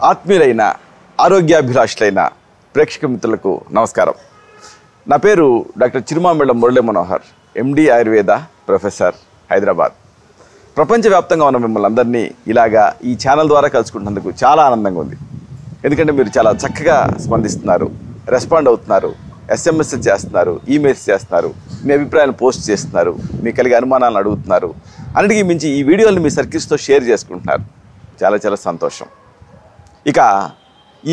ఆత్మీయులైన ఆరోగ్యాభిలాషులైన ప్రేక్షక మిత్రులకు నమస్కారం. నా పేరు డాక్టర్ చిరుమామిళ్ళ మురళీ మనోహర్, ఎండి ఆయుర్వేద ప్రొఫెసర్, హైదరాబాద్. ప్రపంచవ్యాప్తంగా ఉన్న మిమ్మల్ని అందరినీ ఇలాగా ఈ ఛానల్ ద్వారా కలుసుకుంటున్నందుకు చాలా ఆనందంగా ఉంది. ఎందుకంటే మీరు చాలా చక్కగా స్పందిస్తున్నారు, రెస్పాండ్ అవుతున్నారు, ఎస్ఎంఎస్ చేస్తున్నారు, ఈమెయిల్స్ చేస్తున్నారు, మీ అభిప్రాయాలను పోస్ట్ చేస్తున్నారు, మీకు కలిగే అనుమానాలను అడుగుతున్నారు. అన్నిటికీ మించి ఈ వీడియోలను మీ సర్కిల్స్తో షేర్ చేసుకుంటున్నారు. చాలా చాలా సంతోషం. ఇక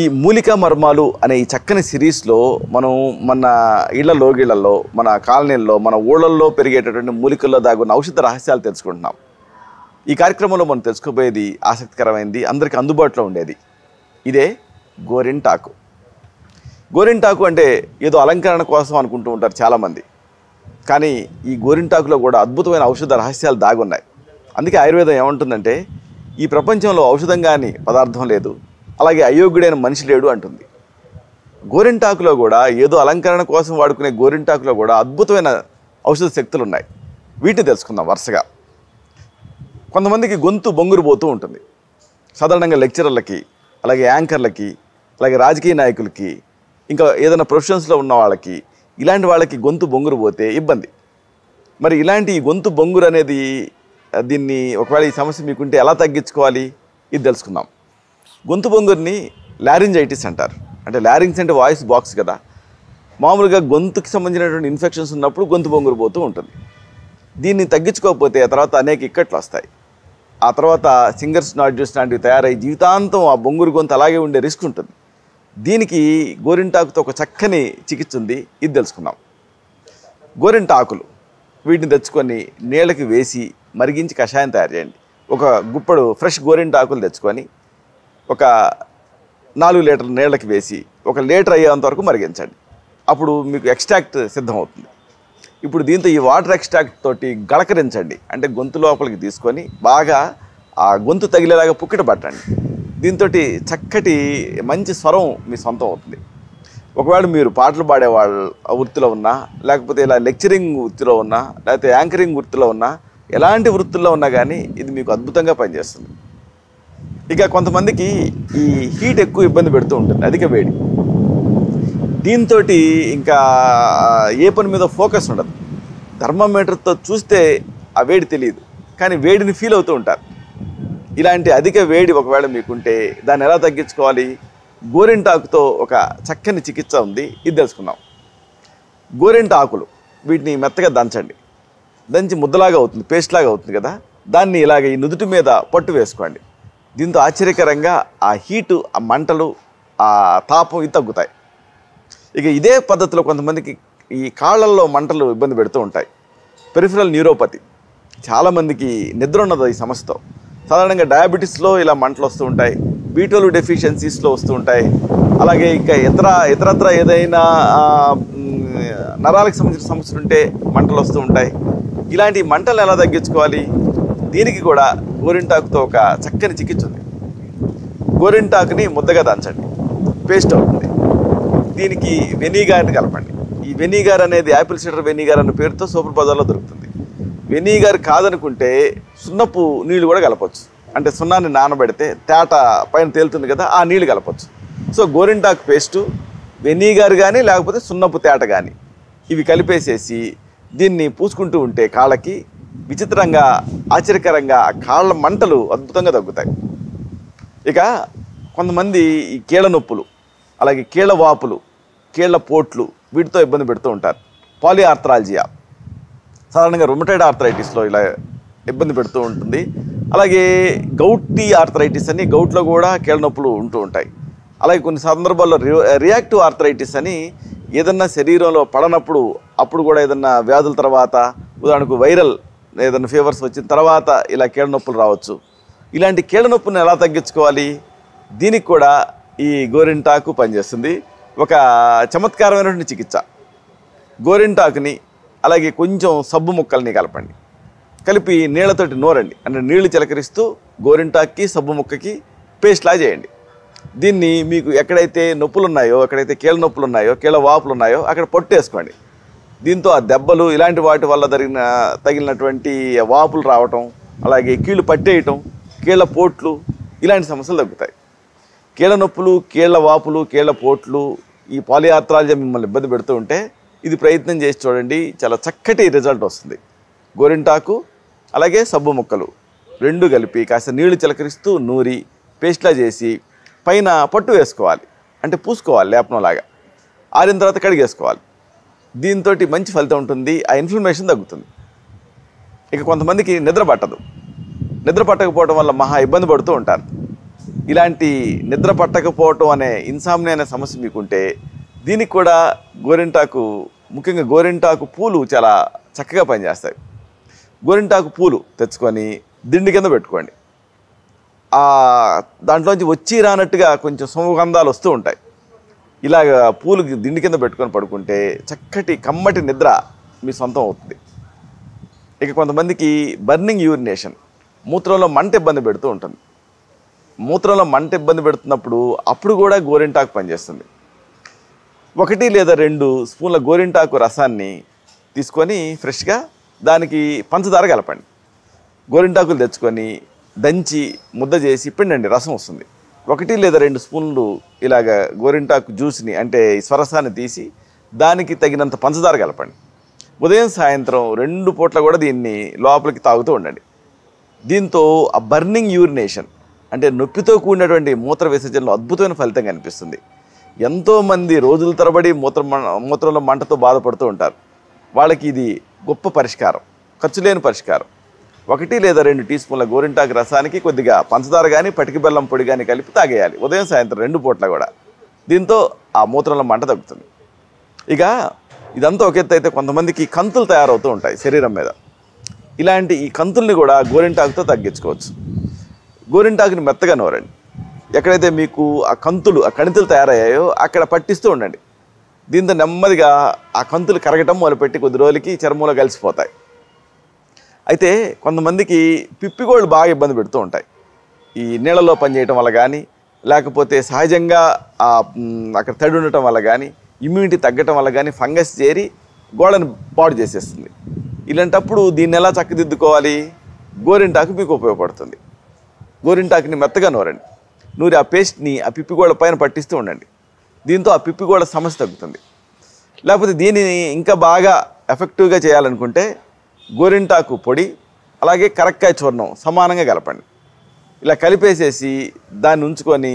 ఈ మూలికా మర్మాలు అనే ఈ చక్కని సిరీస్లో మనం మన ఇళ్లలో, మన కాలనీల్లో, మన ఊళ్ళల్లో పెరిగేటటువంటి మూలికల్లో దాగున్న ఔషధ రహస్యాలు తెలుసుకుంటున్నాం. ఈ కార్యక్రమంలో మనం తెలుసుకోబోయేది ఆసక్తికరమైనది, అందరికీ అందుబాటులో ఉండేది. ఇదే గోరింటాకు. గోరింటాకు అంటే ఏదో అలంకరణ కోసం అనుకుంటూ ఉంటారు చాలామంది. కానీ ఈ గోరింటాకులో కూడా అద్భుతమైన ఔషధ రహస్యాలు దాగున్నాయి. అందుకే ఆయుర్వేదం ఏమంటుందంటే, ఈ ప్రపంచంలో ఔషధం కానీ పదార్థం లేదు, అలాగే అయోగ్యుడైన మనిషి లేడు అంటుంది. గోరింటాకులో కూడా ఏదో అలంకరణ కోసం వాడుకునే గోరింటాకులో కూడా అద్భుతమైన ఔషధ శక్తులు ఉన్నాయి. వీటిని తెలుసుకుందాం వరుసగా. కొంతమందికి గొంతు బొంగురు పోతూ ఉంటుంది. సాధారణంగా లెక్చరర్లకి, అలాగే యాంకర్లకి, అలాగే రాజకీయ నాయకులకి, ఇంకా ఏదైనా ప్రొఫెషన్స్లో ఉన్న వాళ్ళకి, ఇలాంటి వాళ్ళకి గొంతు బొంగురు పోతే ఇబ్బంది. మరి ఇలాంటి గొంతు బొంగురు అనేది దీన్ని ఒకవేళ ఈ సమస్య మీకుంటే ఎలా తగ్గించుకోవాలి, ఇది తెలుసుకుందాం. గొంతు బొంగురిని లారింజైటిస్ అంటారు. అంటే లారింగ్స్ అంటే వాయిస్ బాక్స్ కదా. మామూలుగా గొంతుకి సంబంధించినటువంటి ఇన్ఫెక్షన్స్ ఉన్నప్పుడు గొంతు బొంగురు పోతూ ఉంటుంది. దీన్ని తగ్గించుకోకపోతే ఆ తర్వాత అనేక ఇక్కట్లు వస్తాయి. ఆ తర్వాత సింగర్స్ నాడ్యూల్స్ లాంటివి తయారై జీవితాంతం ఆ బొంగురు గొంతు అలాగే ఉండే రిస్క్ ఉంటుంది. దీనికి గోరింటాకుతో ఒక చక్కని చికిత్స ఉంది, ఇది తెలుసుకుందాం. గోరింటాకులు వీటిని తెచ్చుకొని నీళ్ళకి వేసి మరిగించి కషాయం తయారు చేయండి. ఒక గుప్పడు ఫ్రెష్ గోరింటాకులు తెచ్చుకొని ఒక 4 లీటర్ల నీళ్ళకి వేసి 1 లీటర్ అయ్యేంత వరకు మరిగించండి. అప్పుడు మీకు ఎక్స్ట్రాక్ట్ సిద్ధమవుతుంది. ఇప్పుడు దీంతో ఈ వాటర్ ఎక్స్ట్రాక్ట్ తోటి గళకరించండి. అంటే గొంతు లోపలికి తీసుకొని బాగా ఆ గొంతు తగిలేలాగా పుక్కిట పట్టండి. దీంతో చక్కటి మంచి స్వరం మీ సొంతం అవుతుంది. ఒకవేళ మీరు పాటలు పాడే వాళ్ళ వృత్తిలో ఉన్నా, లేకపోతే ఇలా లెక్చరింగ్ వృత్తిలో ఉన్నా, లేకపోతే యాంకరింగ్ వృత్తిలో ఉన్నా, ఎలాంటి వృత్తుల్లో ఉన్నా కానీ ఇది మీకు అద్భుతంగా పనిచేస్తుంది. ఇక కొంతమందికి ఈ హీట్ ఎక్కువ ఇబ్బంది పెడుతూ ఉంటుంది, అధిక వేడి. దీంతో ఇంకా ఏ పని మీద ఫోకస్ ఉండదు. థర్మామీటర్తో చూస్తే ఆ వేడి తెలియదు, కానీ వేడిని ఫీల్ అవుతూ ఉంటారు. ఇలాంటి అధిక వేడి ఒకవేళ మీకుంటే దాన్ని ఎలా తగ్గించుకోవాలి, గోరింటాకుతో ఒక చక్కని చికిత్స ఉంది, ఇది తెలుసుకుందాం. గోరింటాకులు వీటిని మెత్తగా దంచండి. దంచి ముద్దలాగా అవుతుంది, పేస్ట్ లాగా అవుతుంది కదా. దాన్ని ఇలాగ ఈ నుదుటి మీద పట్టు వేసుకోండి. దీంతో ఆశ్చర్యకరంగా ఆ హీటు, ఆ మంటలు, ఆ తాపం ఇది తగ్గుతాయి. ఇక ఇదే పద్ధతిలో కొంతమందికి ఈ కాళ్ళల్లో మంటలు ఇబ్బంది పెడుతూ ఉంటాయి. పెరిఫరల్ న్యూరోపతి, చాలామందికి నిద్ర ఉన్నది ఈ సమస్యతో. సాధారణంగా డయాబెటీస్లో ఇలా మంటలు వస్తూ ఉంటాయి, B12 డెఫిషియన్సీస్లో వస్తూ ఉంటాయి. అలాగే ఇంకా ఇతరత్ర ఏదైనా నరాలకు సంబంధించిన సమస్యలు ఉంటే మంటలు వస్తూ ఉంటాయి. ఇలాంటి మంటలు ఎలా తగ్గించుకోవాలి, దీనికి కూడా గోరింటాకుతో ఒక చక్కని చికిత్స ఉంది. గోరింటాకుని ముద్దగా దంచండి, పేస్ట్ అవుతుంది. దీనికి వెనిగర్ని కలపండి. ఈ వెనిగర్ అనేది యాపిల్ సిడర్ వెనిగర్ అనే పేరుతో సూపర్ బజార్లో దొరుకుతుంది. వెనిగర్ కాదనుకుంటే సున్నపు నీళ్ళు కూడా కలపచ్చు. అంటే సున్నాన్ని నానబెడితే తేట పైన తేలుతుంది కదా, ఆ నీళ్ళు కలపచ్చు. సో గోరింటాకు పేస్టు, వెనిగర్ కానీ లేకపోతే సున్నపు తేట కానీ ఇవి కలిపేసేసి దీన్ని పూసుకుంటూ ఉంటే కాళ్ళకి విచిత్రంగా, ఆశ్చర్యకరంగా కాళ్ళ మంటలు అద్భుతంగా తగ్గుతాయి. ఇక కొంతమంది ఈ కీళ్ళ నొప్పులు, అలాగే కీళ్ళ వాపులు, కీళ్ళ పోట్లు వీటితో ఇబ్బంది పెడుతూ ఉంటారు. పాలిఆర్థరాలజియా, సాధారణంగా రుమటైడ్ ఆర్థరైటిస్లో ఇలా ఇబ్బంది పెడుతూ ఉంటుంది. అలాగే గౌటీ ఆర్థరైటిస్ అని, గౌట్లో కూడా కీళ్ళ నొప్పులు ఉంటూ ఉంటాయి. అలాగే కొన్ని సందర్భాల్లో రియాక్టివ్ ఆర్థరైటిస్ అని, ఏదన్నా శరీరంలో పడనప్పుడు అప్పుడు కూడా ఏదన్నా వ్యాధుల తర్వాత, ఉదాహరణకు వైరల్ ఏదైనా ఫీవర్స్ వచ్చిన తర్వాత ఇలా కీళ్ళ నొప్పులు రావచ్చు. ఇలాంటి కీళ్ళ నొప్పులను ఎలా తగ్గించుకోవాలి, దీనికి కూడా ఈ గోరింటాకు పనిచేస్తుంది. ఒక చమత్కారమైనటువంటి చికిత్స. గోరింటాకుని అలాగే కొంచెం సబ్బు ముక్కల్ని కలపండి. కలిపి నీళ్లతోటి నూరండి. అంటే నీళ్లు చిలకరిస్తూ గోరింటాకుకి సబ్బు ముక్కకి పేస్ట్లా చేయండి. దీన్ని మీకు ఎక్కడైతే నొప్పులు ఉన్నాయో, ఎక్కడైతే కీళ్ళ నొప్పులు ఉన్నాయో, కీళ్ళ వాపులు ఉన్నాయో అక్కడ పొట్టేసుకోండి. దీంతో ఆ దెబ్బలు ఇలాంటి వాటి వల్ల తగిలినటువంటి వాపులు రావటం, అలాగే కీళ్ళు పట్టేయటం, కీళ్ళ పోట్లు ఇలాంటి సమస్యలు తగ్గుతాయి. కీళ్ళ నొప్పులు, కీళ్ళ వాపులు, కీళ్ళ పోట్లు, ఈ పాలిఆర్థ్రాలజీ మిమ్మల్ని ఇబ్బంది పెడుతూ ఉంటే ఇది ప్రయత్నం చేసి చూడండి, చాలా చక్కటి రిజల్ట్ వస్తుంది. గోరింటాకు అలాగే సబ్బు ముక్కలు రెండు కలిపి కాస్త నీళ్లు చిలకరిస్తూ నూరి పేస్ట్లా చేసి పైన పట్టు వేసుకోవాలి, అంటే పూసుకోవాలి లేపనంలాగా. ఆరిన తర్వాత కడిగేసుకోవాలి. దీంతో మంచి ఫలితం ఉంటుంది, ఆ ఇన్ఫ్లమేషన్ తగ్గుతుంది. ఇక కొంతమందికి నిద్ర పట్టదు, నిద్ర పట్టకపోవడం వల్ల మహా ఇబ్బంది పడుతూ ఉంటారు. ఇలాంటి నిద్ర పట్టకపోవటం అనే ఇన్సామ్నియా అనే సమస్య మీకుంటే దీనికి కూడా గోరింటాకు, ముఖ్యంగా గోరింటాకు పూలు చాలా చక్కగా పనిచేస్తాయి. గోరింటాకు పూలు తెచ్చుకొని దిండి కింద పెట్టుకోండి. దాంట్లోంచి వచ్చి రానట్టుగా కొంచెం సుగంధాలు వస్తూ ఉంటాయి. ఇలాగ పూలు దిండి కింద పెట్టుకొని పడుకుంటే చక్కటి కమ్మటి నిద్ర మీ సొంతం అవుతుంది. ఇక కొంతమందికి బర్నింగ్ యూరినేషన్, మూత్రంలో మంట ఇబ్బంది పెడుతూ ఉంటుంది. మూత్రంలో మంట ఇబ్బంది పెడుతున్నప్పుడు అప్పుడు కూడా గోరింటాకు పనిచేస్తుంది. 1 లేదా 2 స్పూన్ల గోరింటాకు రసాన్ని తీసుకొని ఫ్రెష్గా దానికి పంచదార కలపండి. గోరింటాకులు తెచ్చుకొని దంచి ముద్ద చేసి పిండండి, రసం వస్తుంది. 1 లేదా 2 స్పూన్లు ఇలాగ గోరింటాకు జ్యూస్ని, అంటే స్వరసాన్ని తీసి దానికి తగినంత పంచదార కలపండి. ఉదయం సాయంత్రం 2 పూట్ల కూడా దీన్ని లోపలికి తాగుతూ ఉండండి. దీంతో ఆ బర్నింగ్ యూరినేషన్, అంటే నొప్పితో కూడినటువంటి మూత్ర విసర్జనలో అద్భుతమైన ఫలితం కనిపిస్తుంది. ఎంతోమంది రోజుల తరబడి మూత్రంలో మంటతో బాధపడుతూ ఉంటారు. వాళ్ళకి ఇది గొప్ప పరిష్కారం, ఖర్చు లేని పరిష్కారం. 1 లేదా 2 టీ స్పూన్ల గోరింటాకు రసానికి కొద్దిగా పంచదార కానీ పటికి బెల్లం పొడి కానీ కలిపి తాగేయాలి ఉదయం సాయంత్రం 2 పూట్ల కూడా. దీంతో ఆ మూత్రంలో మంట తగ్గుతుంది. ఇక ఇదంతా ఒక ఎత్తు అయితే కొంతమందికి కంతులు తయారవుతూ ఉంటాయి శరీరం మీద. ఇలాంటి ఈ కంతుల్ని కూడా గోరింటాకుతో తగ్గించుకోవచ్చు. గోరింటాకుని మెత్తగా నూరండి. ఎక్కడైతే మీకు ఆ కంతులు, ఆ కణితులు తయారయ్యాయో అక్కడ పట్టిస్తూ ఉండండి. దీంతో నెమ్మదిగా ఆ కంతులు కరగటం మొదలుపెట్టి కొద్ది రోజులకి చర్మంలో కలిసిపోతాయి. అయితే కొంతమందికి పిప్పిగోళ్ళు బాగా ఇబ్బంది పెడుతూ ఉంటాయి. ఈ నీళ్ళలో పనిచేయటం వల్ల కానీ, లేకపోతే సహజంగా అక్కడ తడి ఉండటం వల్ల కానీ, ఇమ్యూనిటీ తగ్గటం వల్ల కానీ ఫంగస్ చేరి గోడను పాడు చేసేస్తుంది. ఇలాంటప్పుడు దీన్ని ఎలా చక్కదిద్దుకోవాలి? గోరింటాకు మీకు ఉపయోగపడుతుంది. గోరింటాకుని మెత్తగా నూరండి. నూరి ఆ పేస్ట్ని ఆ పిప్పిగోళ్ళ పైన పట్టిస్తూ ఉండండి. దీంతో ఆ పిప్పిగోళ్ళ సమస్య తగ్గుతుంది. లేకపోతే దీనిని ఇంకా బాగా ఎఫెక్టివ్గా చేయాలనుకుంటే గోరింటాకు పొడి అలాగే కరక్కాయ చూర్ణం సమానంగా కలపండి. ఇలా కలిపేసేసి దాన్ని ఉంచుకొని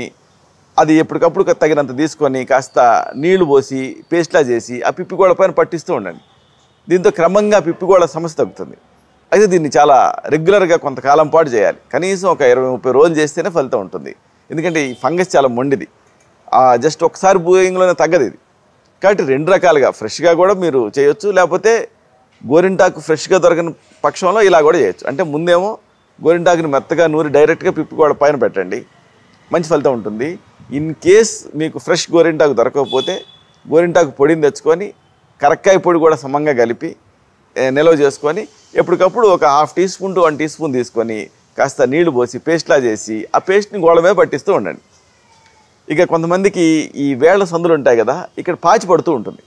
అది ఎప్పటికప్పుడు తగినంత తీసుకొని కాస్త నీళ్లు పోసి పేస్ట్లా చేసి ఆ పిప్పిగోళ్ళ పైన పట్టిస్తూ ఉండండి. దీంతో క్రమంగా పిప్పిగోళ్ళ సమస్య తగ్గుతుంది. అయితే దీన్ని చాలా రెగ్యులర్గా కొంతకాలం పాటు చేయాలి. కనీసం ఒక 20-30 రోజులు చేస్తేనే ఫలితం ఉంటుంది. ఎందుకంటే ఈ ఫంగస్ చాలా మొండిది, జస్ట్ ఒకసారి బూయింగ్లోనే తగ్గదు ఇది. కాబట్టి 2 రకాలుగా ఫ్రెష్గా కూడా మీరు చేయొచ్చు, లేకపోతే గోరింటాకు ఫ్రెష్గా దొరకని పక్షంలో ఇలా కూడా చేయొచ్చు. అంటే ముందేమో గోరింటాకుని మెత్తగా నూరి డైరెక్ట్గా పిప్పిగోళ్ళ పైన పెట్టండి, మంచి ఫలితం ఉంటుంది. ఇన్ కేస్ మీకు ఫ్రెష్ గోరింటాకు దొరకకపోతే గోరింటాకు పొడిని తెచ్చుకొని కరక్కాయ పొడి కూడా సమంగా కలిపి నిల్వ చేసుకొని ఎప్పటికప్పుడు ఒక 1/2 teaspoon to 1 teaspoon తీసుకొని కాస్త నీళ్లు పోసి పేస్ట్లా చేసి ఆ పేస్ట్ని గోడ మీద పట్టిస్తూ ఉండండి. ఇక కొంతమందికి ఈ వేళ్ల సందులు ఉంటాయి కదా, ఇక్కడ పాచి పడుతూ ఉంటుంది.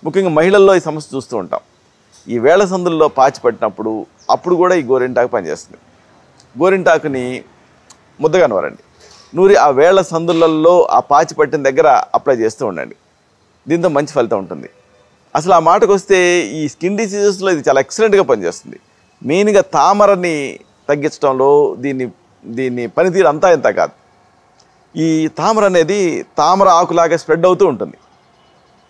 ముఖ్యంగా మహిళల్లో ఈ సమస్య చూస్తూ ఉంటాం. ఈ వేళ్ల సందుల్లో పాచి పట్టినప్పుడు అప్పుడు కూడా ఈ గోరింటాకు పనిచేస్తుంది. గోరింటాకుని ముద్దగా నూరండి. నూరి ఆ వేళ్ల సందులలో ఆ పాచి పట్టిన దగ్గర అప్లై చేస్తూ ఉండండి. దీంతో మంచి ఫలితం ఉంటుంది. అసలు ఆ మాటకు వస్తే ఈ స్కిన్ డిసీజెస్లో ఇది చాలా ఎక్సలెంట్గా పనిచేస్తుంది. మెయిన్గా తామరని తగ్గించడంలో దీన్ని పనితీరు అంతా ఇంత కాదు. ఈ తామర అనేది తామర ఆకులాగా స్ప్రెడ్ అవుతూ ఉంటుంది.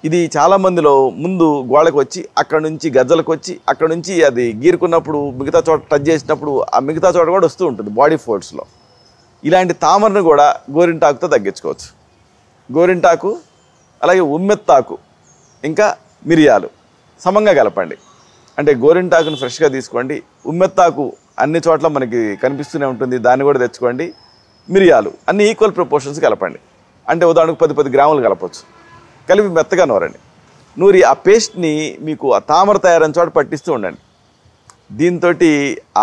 ఇది చాలామందిలో ముందు గోడకు వచ్చి అక్కడ నుంచి గజ్జలకు వచ్చి అక్కడ నుంచి అది గీరుకున్నప్పుడు మిగతా చోట టచ్ చేసినప్పుడు ఆ మిగతా చోట కూడా వస్తూ ఉంటుంది బాడీ ఫోర్స్లో. ఇలాంటి తామరను కూడా గోరింటాకుతో తగ్గించుకోవచ్చు. గోరింటాకు అలాగే ఉమ్మెత్తాకు ఇంకా మిరియాలు సమంగా కలపండి. అంటే గోరింటాకును ఫ్రెష్గా తీసుకోండి, ఉమ్మెత్తాకు అన్ని చోట్ల మనకి కనిపిస్తూనే ఉంటుంది, దాన్ని కూడా తెచ్చుకోండి. మిరియాలు అన్ని ఈక్వల్ ప్రపోర్షన్స్ కలపండి. అంటే ఉదాహరణకు 10 గ్రాములు కలపవచ్చు. కలిపి మెత్తగా నూరండి. నూరి ఆ పేస్ట్ని మీకు ఆ తామర తయారైన చోట పట్టిస్తూ ఉండండి. దీంతో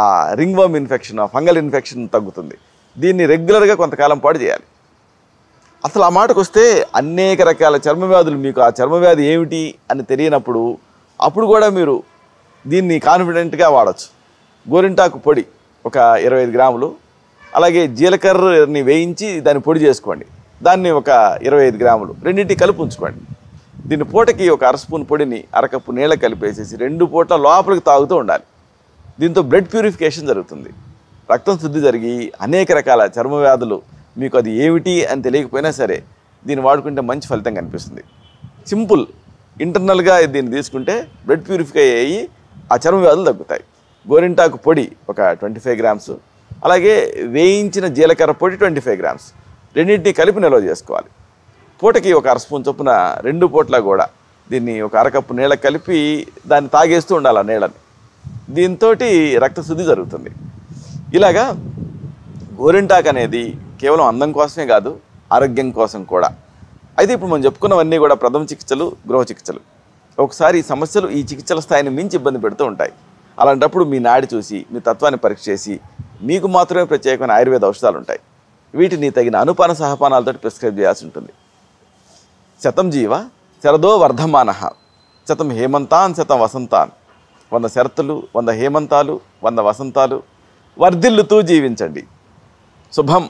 ఆ రింగ్ వర్మ్ ఇన్ఫెక్షన్, ఆ ఫంగల్ ఇన్ఫెక్షన్ తగ్గుతుంది. దీన్ని రెగ్యులర్గా కొంతకాలం పాటు చేయాలి. అసలు ఆ మాటకు వస్తే అనేక రకాల చర్మ వ్యాధులు, మీకు ఆ చర్మ వ్యాధి ఏమిటి అని తెలియనప్పుడు అప్పుడు కూడా మీరు దీన్ని కాన్ఫిడెంట్గా వాడచ్చు. గోరింటాకు పొడి ఒక 25 గ్రాములు, అలాగే జీలకర్రని వేయించి దాన్ని పొడి చేసుకోండి. దాన్ని ఒక 25 గ్రాములు రెండింటి కలిపి ఉంచుకోండి. దీన్ని పూటకి ఒక అర స్పూన్ పొడిని అరకప్పు నీళ్ళ కలిపేసేసి 2 పూట్ల లోపలికి తాగుతూ ఉండాలి. దీంతో బ్లడ్ ప్యూరిఫికేషన్ జరుగుతుంది. రక్తం శుద్ధి జరిగి అనేక రకాల చర్మ వ్యాధులు మీకు అది ఏమిటి అని తెలియకపోయినా సరే దీన్ని వాడుకుంటే మంచి ఫలితం కనిపిస్తుంది. సింపుల్, ఇంటర్నల్గా దీన్ని తీసుకుంటే బ్లడ్ ప్యూరిఫై అయ్యి ఆ చర్మ వ్యాధులు తగ్గుతాయి. గోరింటాకు పొడి ఒక 25 గ్రామ్స్, అలాగే వేయించిన జీలకర్ర పొడి 25 గ్రామ్స్ రెండింటినీ కలిపి నిల్వ చేసుకోవాలి. పూటకి ఒక అర స్పూన్ చొప్పున 2 పూట్ల కూడా దీన్ని ఒక అరకప్పు నీళ్ళకి కలిపి దాన్ని తాగేస్తూ ఉండాలి. ఆ నీళ్ళని దీంతో రక్తశుద్ధి జరుగుతుంది. ఇలాగా గోరింటాకు అనేది కేవలం అందం కోసమే కాదు, ఆరోగ్యం కోసం కూడా. అయితే ఇప్పుడు మనం చెప్పుకున్నవన్నీ కూడా ప్రథమ చికిత్సలు, గృహ చికిత్సలు. ఒకసారి ఈ సమస్యలు ఈ చికిత్సల స్థాయిని మించి ఇబ్బంది పెడుతూ ఉంటాయి. అలాంటప్పుడు మీ నాడి చూసి మీ తత్వాన్ని పరీక్ష చేసి మీకు మాత్రమే ప్రత్యేకమైన ఆయుర్వేద ఔషధాలు ఉంటాయి. వీటిని తగిన అనుపాన సహపానాలతో ప్రిస్క్రైబ్ చేయాల్సి ఉంటుంది. శతం జీవ శరదో వర్ధమానః, శతం హేమంతాన్ శతం వసంతాన్. 100 శరతులు, 100 హేమంతాలు, 100 వసంతాలు వర్ధిల్లుతూ జీవించండి. శుభం.